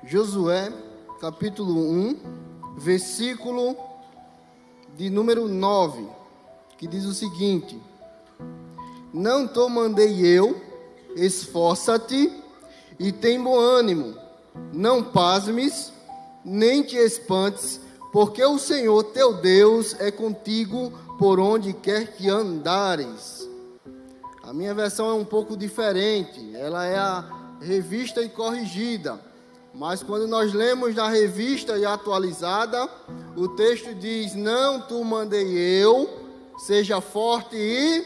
Josué, capítulo 1, versículo de número 9, que diz o seguinte: Não te mandei eu, esforça-te e tem bom ânimo, não pasmes, nem te espantes, porque o Senhor teu Deus é contigo por onde quer que andares. A minha versão é um pouco diferente, ela é a revista e corrigida, mas quando nós lemos na revista e atualizada, o texto diz: Não te mandei eu, seja forte e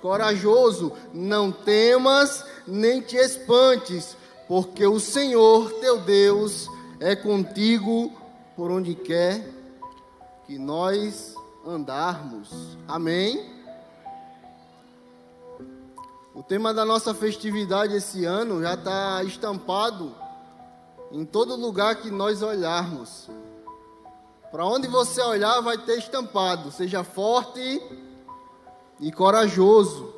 corajoso, não temas nem te espantes, porque o Senhor teu Deus é contigo por onde quer que nós andarmos. Amém? O tema da nossa festividade esse ano já está estampado em todo lugar que nós olharmos. Para onde você olhar vai ter estampado: seja forte e corajoso.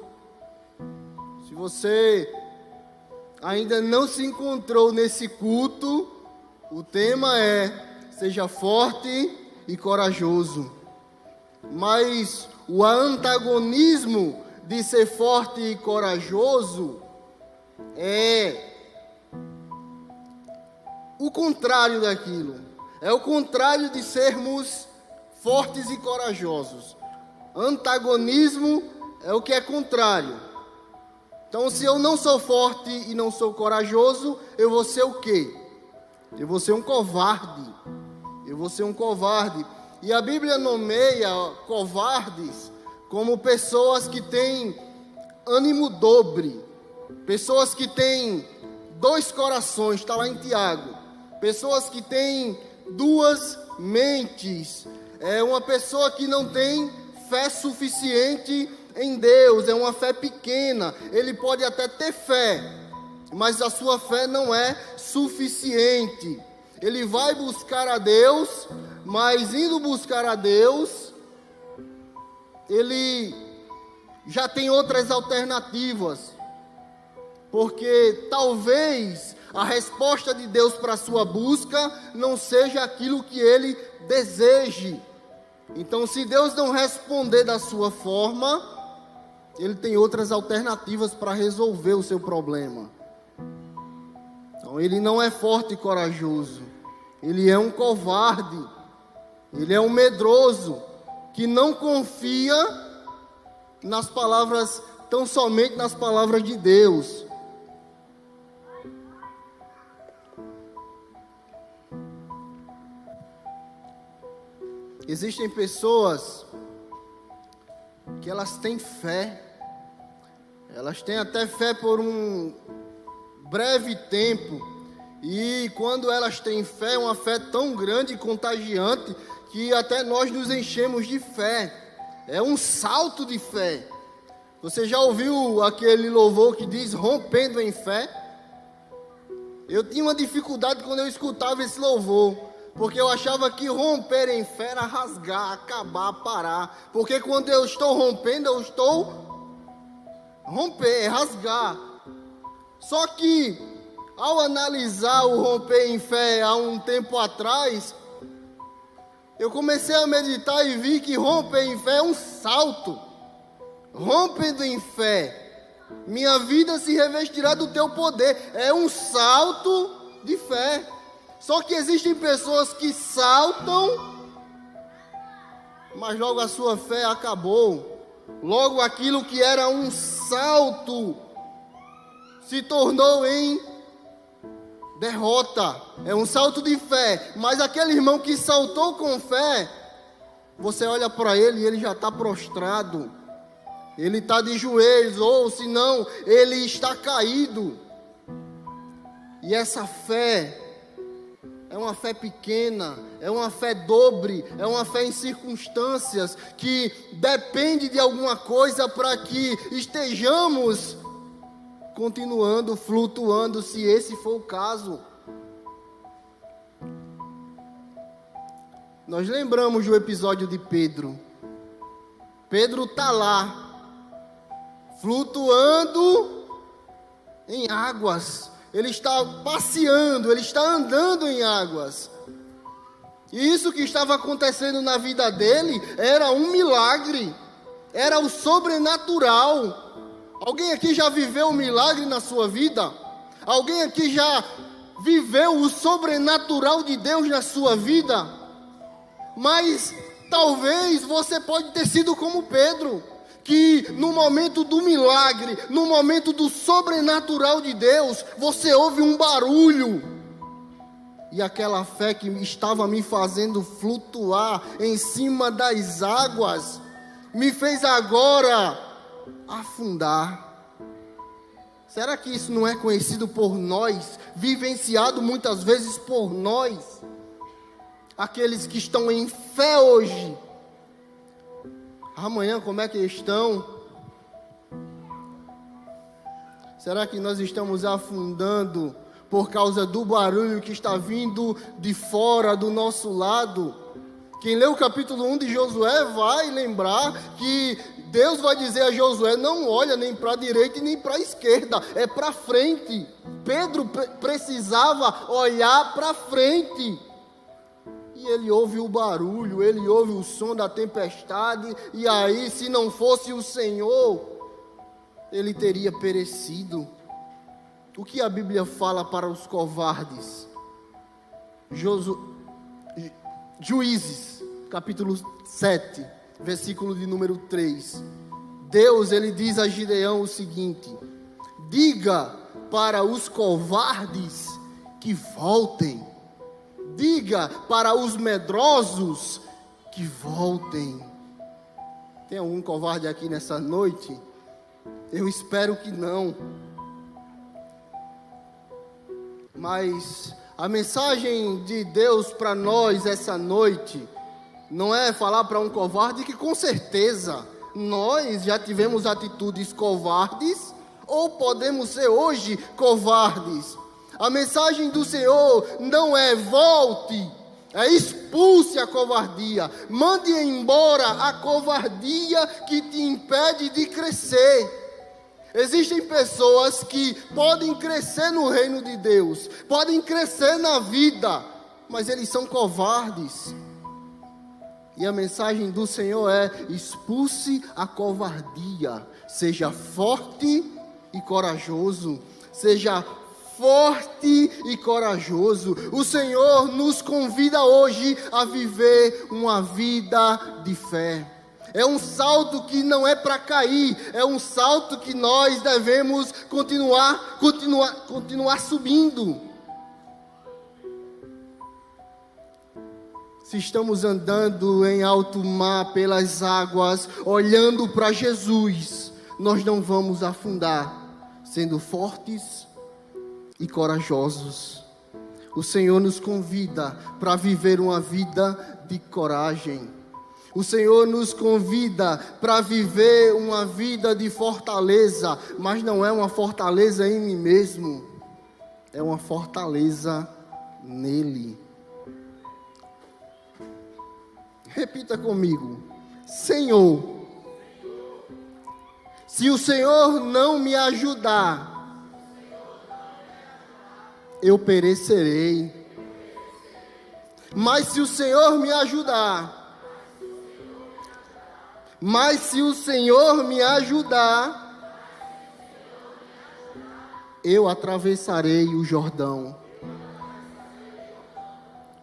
Se você ainda não se encontrou nesse culto, o tema é: seja forte e corajoso. Mas o antagonismo de ser forte e corajoso é o contrário daquilo. É o contrário de sermos fortes e corajosos. Antagonismo é o que é contrário. Então, se eu não sou forte e não sou corajoso, eu vou ser o quê? Eu vou ser um covarde. Eu vou ser um covarde. E a Bíblia nomeia covardes como pessoas que têm ânimo dobre, pessoas que têm dois corações, está lá em Tiago, pessoas que têm duas mentes, é uma pessoa que não tem fé suficiente em Deus, é uma fé pequena. Ele pode até ter fé, mas a sua fé não é suficiente. Ele vai buscar a Deus, mas indo buscar a Deus, ele já tem outras alternativas, porque talvez a resposta de Deus para a sua busca não seja aquilo que ele deseje. Então, se Deus não responder da sua forma, ele tem outras alternativas para resolver o seu problema. Então, ele não é forte e corajoso, ele é um covarde, ele é um medroso, que não confia nas palavras, tão somente nas palavras de Deus. Existem pessoas que elas têm fé, elas têm até fé por um breve tempo, e quando elas têm fé, é uma fé tão grande e contagiante, que até nós nos enchemos de fé. É um salto de fé. Você já ouviu aquele louvor que diz rompendo em fé? Eu tinha uma dificuldade quando eu escutava esse louvor, porque eu achava que romper em fé era rasgar, acabar, parar. Porque quando eu estou rompendo, eu estou romper, rasgar. Só que ao analisar o romper em fé há um tempo atrás, eu comecei a meditar e vi que romper em fé é um salto. Rompendo em fé, minha vida se revestirá do teu poder. É um salto de fé. Só que existem pessoas que saltam, mas logo a sua fé acabou. Logo aquilo que era um salto se tornou em derrota. É um salto de fé. Mas aquele irmão que saltou com fé, você olha para ele e ele já está prostrado. Ele está de joelhos, ou se não, ele está caído. E essa fé é uma fé pequena, é uma fé dobre, é uma fé em circunstâncias que depende de alguma coisa para que estejamos continuando, flutuando, se esse for o caso. Nós lembramos do episódio de Pedro. Pedro está lá, flutuando em águas, ele está passeando, ele está andando em águas. E isso que estava acontecendo na vida dele era um milagre, era o sobrenatural. Alguém aqui já viveu um milagre na sua vida? Alguém aqui já viveu o sobrenatural de Deus na sua vida? Mas talvez você pode ter sido como Pedro, que no momento do milagre, no momento do sobrenatural de Deus, você ouve um barulho. E aquela fé que estava me fazendo flutuar em cima das águas, me fez agora afundar. Será que isso não é conhecido por nós, vivenciado muitas vezes por nós? Aqueles que estão em fé hoje, amanhã como é que estão? Será que nós estamos afundando por causa do barulho que está vindo de fora do nosso lado? Quem lê o capítulo 1 de Josué vai lembrar que Deus vai dizer a Josué: não olha nem para a direita e nem para a esquerda, é para frente. Pedro precisava olhar para frente. E ele ouve o barulho, ele ouve o som da tempestade, e aí, se não fosse o Senhor, ele teria perecido. O que a Bíblia fala para os covardes? Juízes, capítulo 7, versículo de número 3. Deus, ele diz a Gideão o seguinte: diga para os covardes que voltem. Diga para os medrosos que voltem. Tem algum covarde aqui nessa noite? Eu espero que não. Mas a mensagem de Deus para nós essa noite não é falar para um covarde que com certeza nós já tivemos atitudes covardes ou podemos ser hoje covardes. A mensagem do Senhor não é volte, é expulse a covardia, mande embora a covardia que te impede de crescer. Existem pessoas que podem crescer no reino de Deus, podem crescer na vida, mas eles são covardes. E a mensagem do Senhor é: expulse a covardia, seja forte e corajoso, seja forte e corajoso. O Senhor nos convida hoje a viver uma vida de fé. É um salto que não é para cair, é um salto que nós devemos continuar subindo. Se estamos andando em alto mar pelas águas, olhando para Jesus, nós não vamos afundar, sendo fortes e corajosos. O Senhor nos convida para viver uma vida de coragem. O Senhor nos convida para viver uma vida de fortaleza, mas não é uma fortaleza em mim mesmo, é uma fortaleza nele. Repita comigo: Senhor, se o Senhor não me ajudar, eu perecerei. Mas se o Senhor me ajudar, eu atravessarei o Jordão.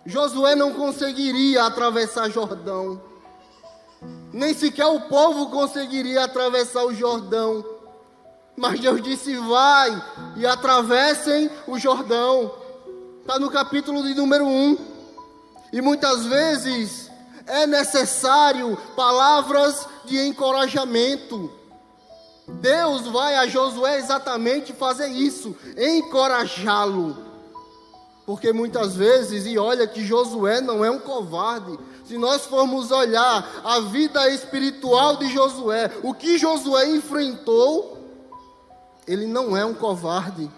Josué não conseguiria atravessar Jordão. Nem sequer o povo conseguiria atravessar o Jordão. Mas Deus disse: vai e atravessem o Jordão. Está no capítulo de número 1. E muitas vezes é necessário palavras de encorajamento. Deus vai a Josué exatamente fazer isso, encorajá-lo. Porque muitas vezes, e olha que Josué não é um covarde, se nós formos olhar a vida espiritual de Josué, o que Josué enfrentou, ele não é um covarde.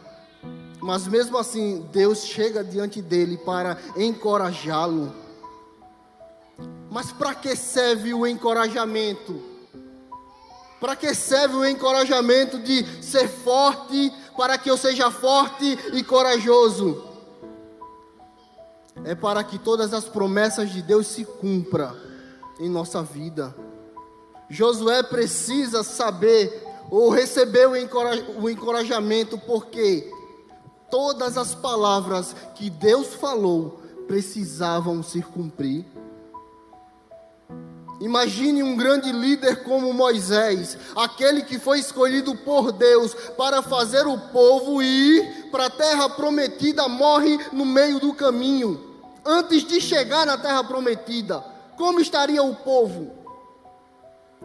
Mas mesmo assim, Deus chega diante dele para encorajá-lo. Mas para que serve o encorajamento? Para que serve o encorajamento de ser forte, para que eu seja forte e corajoso. É para que todas as promessas de Deus se cumpram em nossa vida. Josué precisa saber ou receber o encorajamento, porque todas as palavras que Deus falou precisavam se cumprir. Imagine um grande líder como Moisés, aquele que foi escolhido por Deus para fazer o povo ir para a terra prometida, morre no meio do caminho. Antes de chegar na terra prometida, como estaria o povo?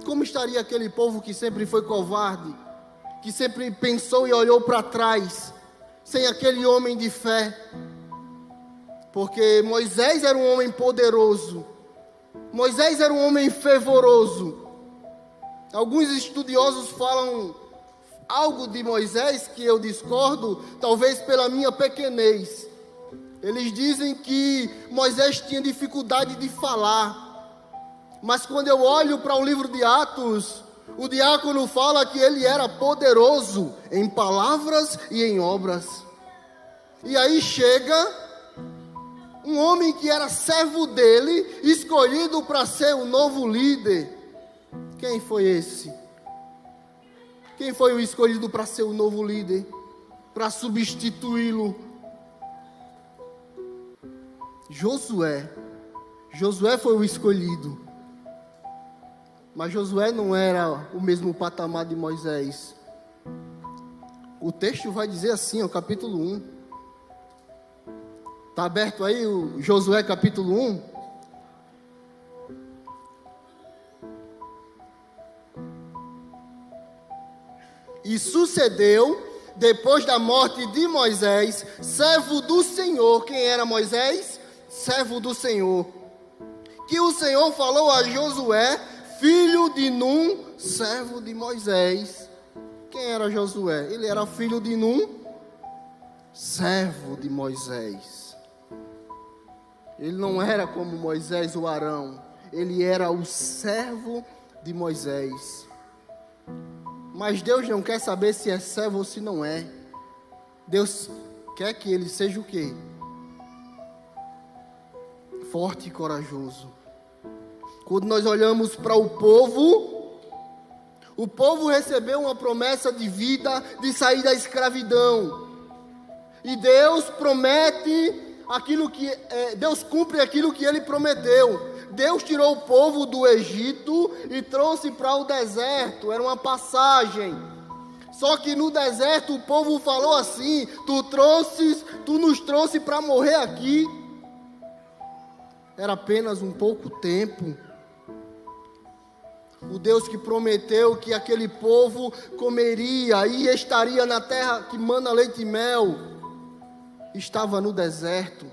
Como estaria aquele povo que sempre foi covarde, que sempre pensou e olhou para trás, sem aquele homem de fé? Porque Moisés era um homem poderoso, Moisés era um homem fervoroso. Alguns estudiosos falam algo de Moisés que eu discordo, talvez pela minha pequenez. Eles dizem que Moisés tinha dificuldade de falar. Mas quando eu olho para o livro de Atos, o diácono fala que ele era poderoso em palavras e em obras. E aí chega um homem que era servo dele, escolhido para ser o novo líder. Quem foi esse? Quem foi o escolhido para ser o novo líder? Para substituí-lo? Josué. Josué foi o escolhido. Mas Josué não era o mesmo patamar de Moisés. O texto vai dizer assim, o capítulo 1. Está aberto aí o Josué capítulo 1? E sucedeu, depois da morte de Moisés, servo do Senhor. Quem era Moisés? Servo do Senhor. Que o Senhor falou a Josué, filho de Num, servo de Moisés. Quem era Josué? Ele era filho de Num, servo de Moisés. Ele não era como Moisés ou Arão. Ele era o servo de Moisés. Mas Deus não quer saber se é servo ou se não é. Deus quer que ele seja o quê? Forte e corajoso. Quando nós olhamos para o povo recebeu uma promessa de vida, de sair da escravidão. E Deus promete Deus cumpre aquilo que Ele prometeu. Deus tirou o povo do Egito e trouxe para o deserto. Era uma passagem. Só que no deserto o povo falou assim: tu nos trouxe para morrer aqui. Era apenas um pouco tempo. O Deus que prometeu que aquele povo comeria e estaria na terra que mana leite e mel, estava no deserto.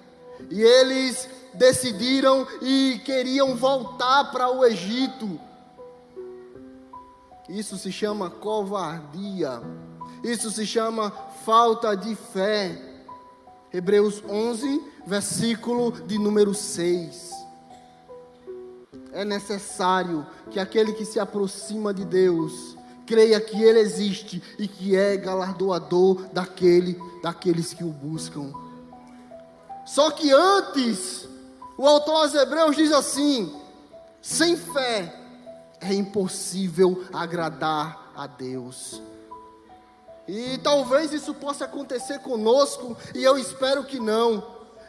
E eles decidiram e queriam voltar para o Egito. Isso se chama covardia. Isso se chama falta de fé. Hebreus 11, versículo de número 6. É necessário que aquele que se aproxima de Deus creia que Ele existe e que é galardoador daqueles que o buscam. Só que antes, o autor aos Hebreus diz assim: sem fé é impossível agradar a Deus. E talvez isso possa acontecer conosco, e eu espero que não.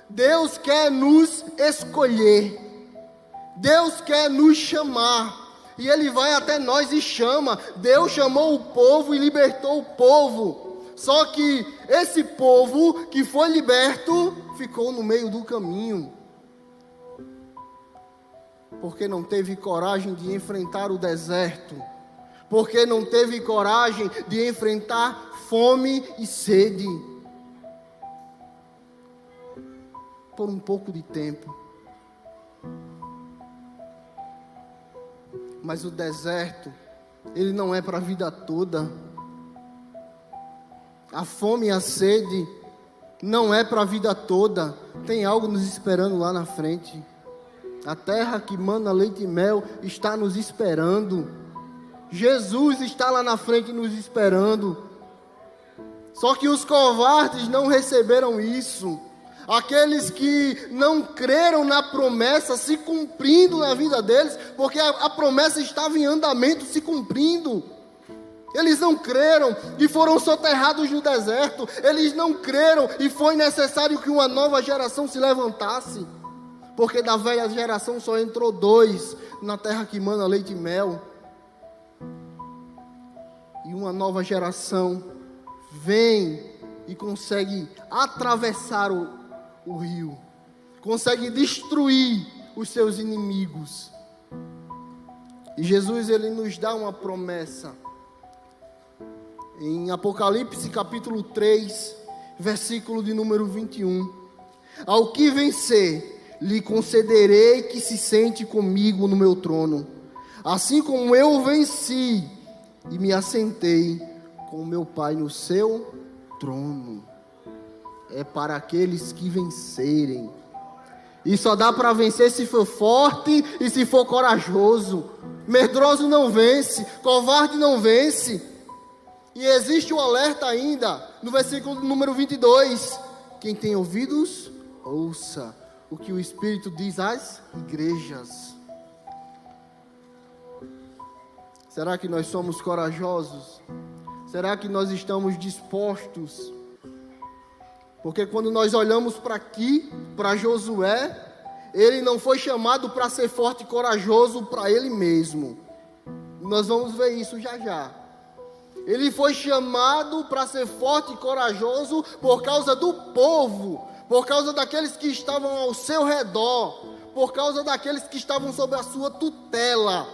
Deus quer nos escolher. Deus quer nos chamar. E Ele vai até nós e chama. Deus chamou o povo e libertou o povo. Só que esse povo que foi liberto ficou no meio do caminho. Porque não teve coragem de enfrentar o deserto. Porque não teve coragem de enfrentar fome e sede. Por um pouco de tempo. Mas o deserto, ele não é para a vida toda. A fome e a sede não é para a vida toda. Tem algo nos esperando lá na frente. A terra que mana leite e mel está nos esperando. Jesus está lá na frente nos esperando. Só que os covardes não receberam isso. Aqueles que não creram na promessa se cumprindo na vida deles, porque a promessa estava em andamento, se cumprindo. Eles não creram e foram soterrados no deserto. Eles não creram e foi necessário que uma nova geração se levantasse. Porque da velha geração só entrou 2 na terra que mana leite e mel. E uma nova geração vem e consegue atravessar o rio. Consegue destruir os seus inimigos. E Jesus, ele nos dá uma promessa. Em Apocalipse capítulo 3, versículo de número 21. Ao que vencer, lhe concederei que se sente comigo no meu trono, assim como eu venci e me assentei com meu Pai no seu trono. É para aqueles que vencerem. E só dá para vencer se for forte e se for corajoso. Medroso não vence, covarde não vence. E existe o alerta ainda, no versículo número 22. Quem tem ouvidos, ouça o que o Espírito diz às igrejas. Será que nós somos corajosos? Será que nós estamos dispostos? Porque quando nós olhamos para aqui, para Josué, ele não foi chamado para ser forte e corajoso para ele mesmo. Nós vamos ver isso já já. Ele foi chamado para ser forte e corajoso por causa do povo, por causa daqueles que estavam ao seu redor, por causa daqueles que estavam sob a sua tutela.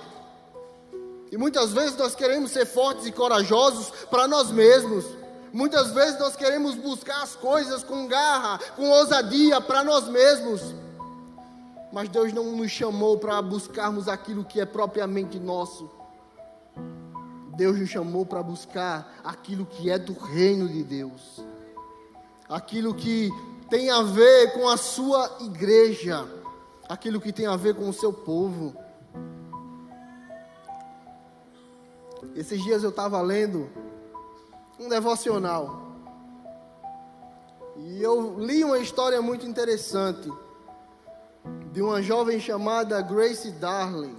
E muitas vezes nós queremos ser fortes e corajosos para nós mesmos. Muitas vezes nós queremos buscar as coisas com garra, com ousadia para nós mesmos. Mas Deus não nos chamou para buscarmos aquilo que é propriamente nosso. Deus nos chamou para buscar aquilo que é do reino de Deus. Aquilo que tem a ver com a sua igreja. Aquilo que tem a ver com o seu povo. Esses dias eu estava lendo um devocional. E eu li uma história muito interessante. De uma jovem chamada Grace Darling.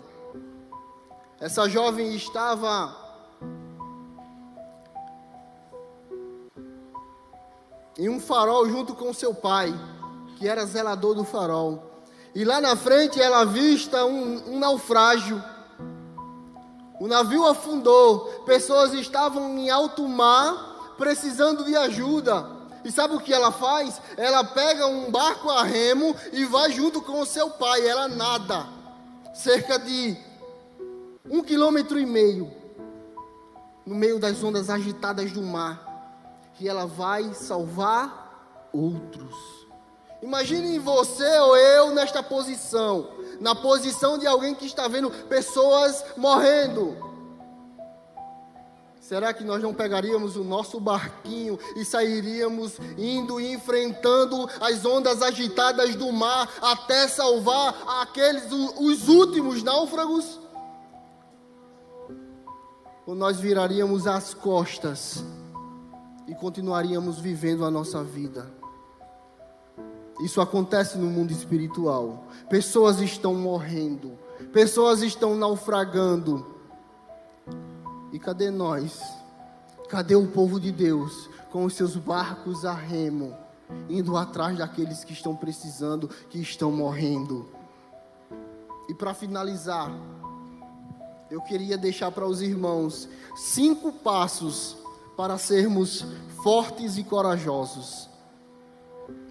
Essa jovem estava em um farol junto com seu pai, que era zelador do farol. E lá na frente ela avista um naufrágio. O navio afundou, pessoas estavam em alto mar, precisando de ajuda. E sabe o que ela faz? Ela pega um barco a remo e vai junto com o seu pai. Ela nada, cerca de 1,5 km, no meio das ondas agitadas do mar. E ela vai salvar outros. Imagine você ou eu nesta posição, na posição de alguém que está vendo pessoas morrendo. Será que nós não pegaríamos o nosso barquinho e sairíamos indo e enfrentando as ondas agitadas do mar até salvar os últimos náufragos? Ou nós viraríamos as costas e continuaríamos vivendo a nossa vida? Isso acontece no mundo espiritual. Pessoas estão morrendo, pessoas estão naufragando. E cadê nós? Cadê o povo de Deus com os seus barcos a remo, indo atrás daqueles que estão precisando, que estão morrendo? E para finalizar, eu queria deixar para os irmãos 5 passos para sermos fortes e corajosos,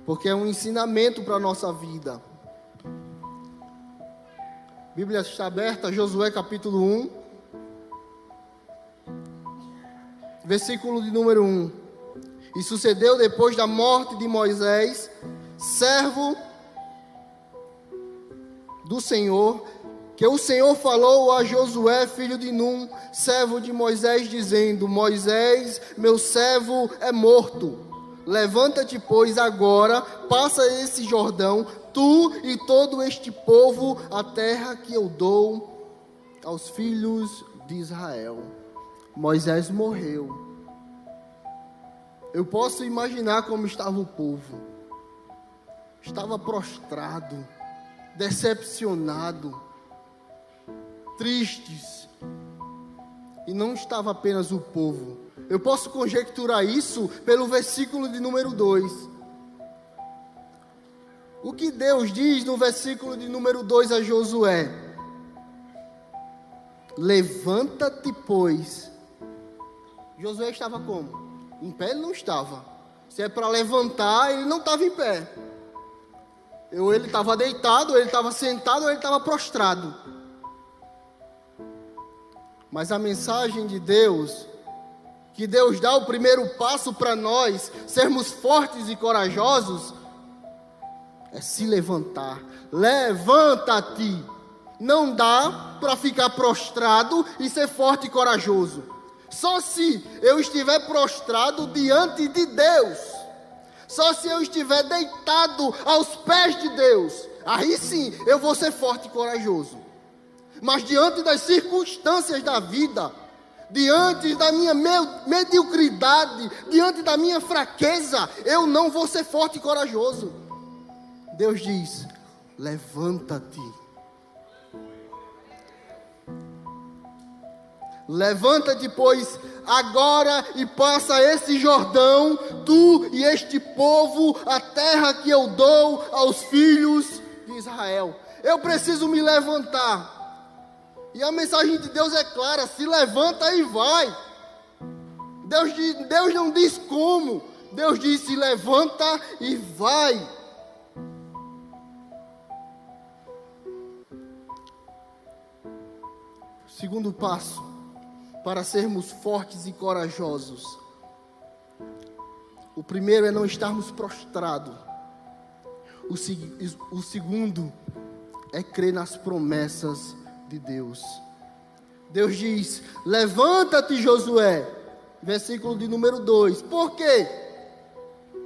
porque é um ensinamento para a nossa vida. A Bíblia está aberta, Josué capítulo 1, versículo de número 1. E sucedeu depois da morte de Moisés, servo do Senhor, que o Senhor falou a Josué, filho de Num, servo de Moisés, dizendo: Moisés, meu servo, é morto. Levanta-te, pois, agora, passa esse Jordão, tu e todo este povo, a terra que eu dou aos filhos de Israel. Moisés morreu. Eu posso imaginar como estava o povo. Estava prostrado, decepcionado, tristes. E não estava apenas o povo. Eu posso conjecturar isso pelo versículo de número 2. O que Deus diz no versículo de número 2 a Josué? Levanta-te, pois. Josué estava como? Em pé ele não estava. Se é para levantar, ele não estava em pé. Ou ele estava deitado, ou ele estava sentado, ou ele estava prostrado. Mas a mensagem de Deus, que Deus dá o primeiro passo para nós sermos fortes e corajosos, é se levantar. Levanta-te. Não dá para ficar prostrado e ser forte e corajoso. Só se eu estiver prostrado diante de Deus. Só se eu estiver deitado aos pés de Deus. Aí sim eu vou ser forte e corajoso. Mas diante das circunstâncias da vida, diante da minha mediocridade, diante da minha fraqueza, eu não vou ser forte e corajoso. Deus diz: levanta-te. Levanta-te, pois, agora e passa esse Jordão, tu e este povo, a terra que eu dou aos filhos de Israel. Eu preciso me levantar. E a mensagem de Deus é clara: se levanta e vai. Deus não diz como. Deus diz: se levanta e vai. Segundo passo, para sermos fortes e corajosos. O primeiro é não estarmos prostrados. O segundo é crer nas promessas de Deus. Deus diz: levanta-te, Josué. Versículo de número 2. Por quê?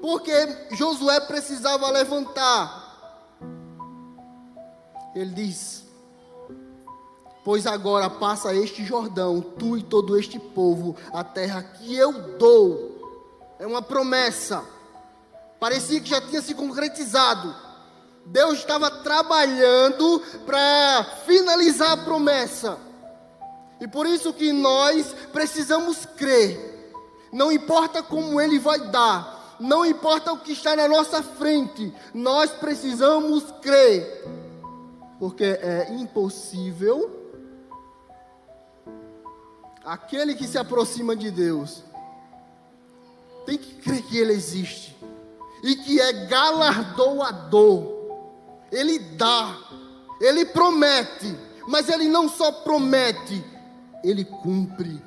Porque Josué precisava levantar. Ele diz: pois agora passa este Jordão, tu e todo este povo, a terra que eu dou. É uma promessa. Parecia que já tinha se concretizado. Deus estava trabalhando para finalizar a promessa. E por isso que nós precisamos crer. Não importa como Ele vai dar, não importa o que está na nossa frente, nós precisamos crer. Porque é impossível aquele que se aproxima de Deus tem que crer que Ele existe e que é galardoador. Ele dá, Ele promete, mas Ele não só promete, Ele cumpre.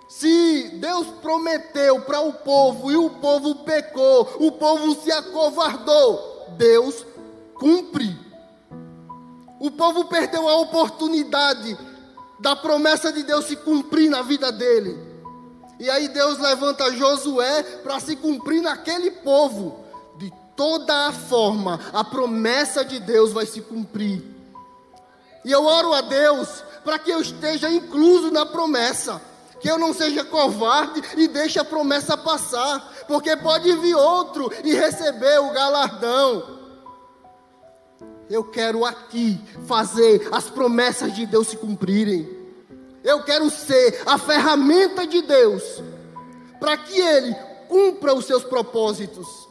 Se Deus prometeu para o povo e o povo pecou, o povo se acovardou, Deus cumpre. O povo perdeu a oportunidade da promessa de Deus se cumprir na vida dele. E aí Deus levanta Josué para se cumprir naquele povo. De toda a forma, a promessa de Deus vai se cumprir. E eu oro a Deus para que eu esteja incluso na promessa. Que eu não seja covarde e deixe a promessa passar. Porque pode vir outro e receber o galardão. Eu quero aqui fazer as promessas de Deus se cumprirem. Eu quero ser a ferramenta de Deus para que Ele cumpra os seus propósitos.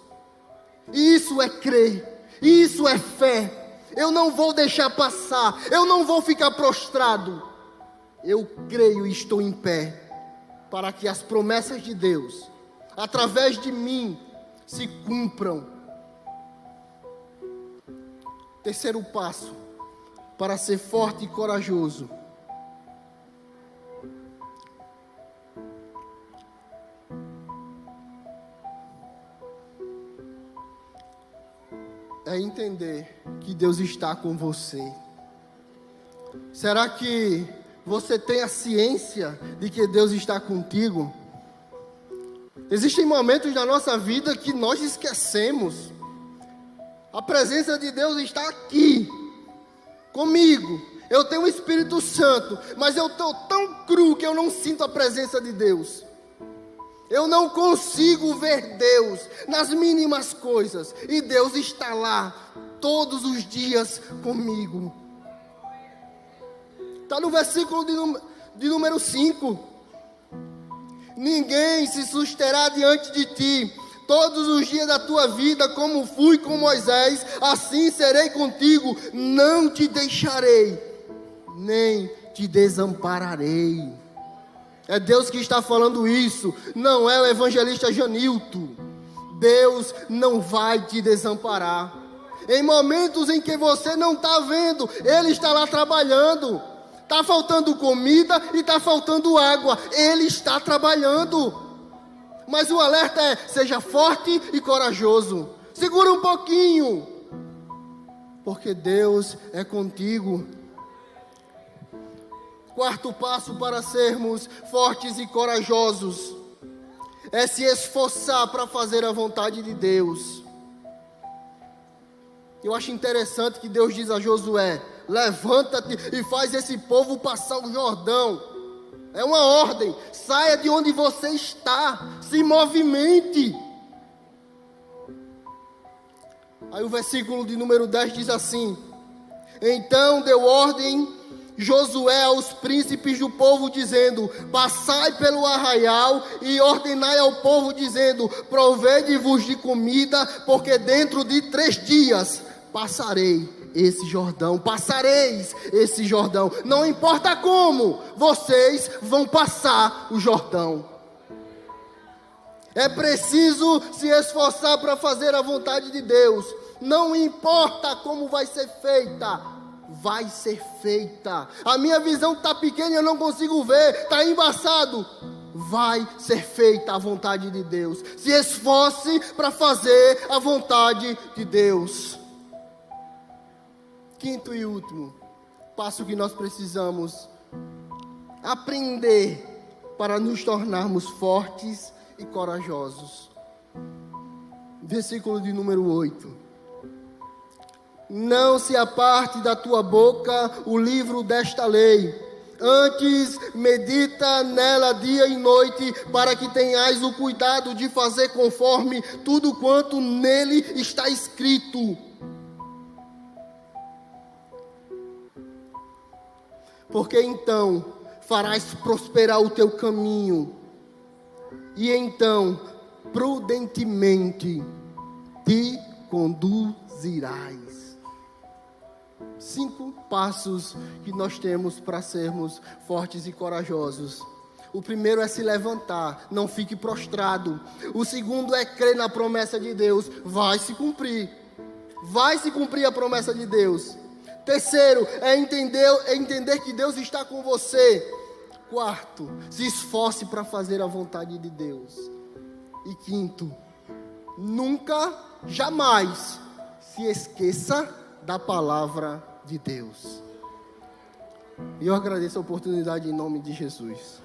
E isso é crer, e isso é fé. Eu não vou deixar passar, eu não vou ficar prostrado. Eu creio e estou em pé para que as promessas de Deus, através de mim, se cumpram. Terceiro passo, para ser forte e corajoso. É entender que Deus está com você. Será que você tem a ciência de que Deus está contigo? Existem momentos na nossa vida que nós esquecemos. A presença de Deus está aqui, comigo. Eu tenho o Espírito Santo, mas eu estou tão cru que eu não sinto a presença de Deus. Eu não consigo ver Deus nas mínimas coisas. E Deus está lá todos os dias comigo. Está no versículo de número 5. Ninguém se susterá diante de ti todos os dias da tua vida, como fui com Moisés, assim serei contigo. Não te deixarei, nem te desampararei. É Deus que está falando isso, não é o evangelista Janilton. Deus não vai te desamparar. Em momentos em que você não está vendo, Ele está lá trabalhando. Está faltando comida e está faltando água, Ele está trabalhando. Mas o alerta é: seja forte e corajoso. Segura um pouquinho, porque Deus é contigo. Quarto passo para sermos fortes e corajosos é se esforçar para fazer a vontade de Deus. Eu acho interessante que Deus diz a Josué: levanta-te e faz esse povo passar o Jordão. É uma ordem: saia de onde você está, se movimente. Aí o versículo de número 10 diz assim: então deu ordem Josué aos príncipes do povo, dizendo: passai pelo arraial e ordenai ao povo, dizendo: provede-vos de comida, porque dentro de 3 dias passarei esse Jordão. Passareis esse Jordão. Não importa como, vocês vão passar o Jordão. É preciso se esforçar para fazer a vontade de Deus. Não importa como vai ser feita, vai ser feita. A minha visão está pequena e eu não consigo ver, está embaçado. Vai ser feita a vontade de Deus. Se esforce para fazer a vontade de Deus. Quinto e último passo que nós precisamos aprender para nos tornarmos fortes e corajosos. Versículo de número 8. Não se aparte da tua boca o livro desta lei, antes medita nela dia e noite, para que tenhais o cuidado de fazer conforme tudo quanto nele está escrito. Porque então farás prosperar o teu caminho, e então prudentemente te conduzirás. 5 passos que nós temos para sermos fortes e corajosos. O primeiro é se levantar, não fique prostrado. O segundo é crer na promessa de Deus, vai se cumprir a promessa de Deus. Terceiro é entender que Deus está com você. Quarto, se esforce para fazer a vontade de Deus. E quinto, nunca, jamais se esqueça da palavra de Deus. E eu agradeço a oportunidade em nome de Jesus.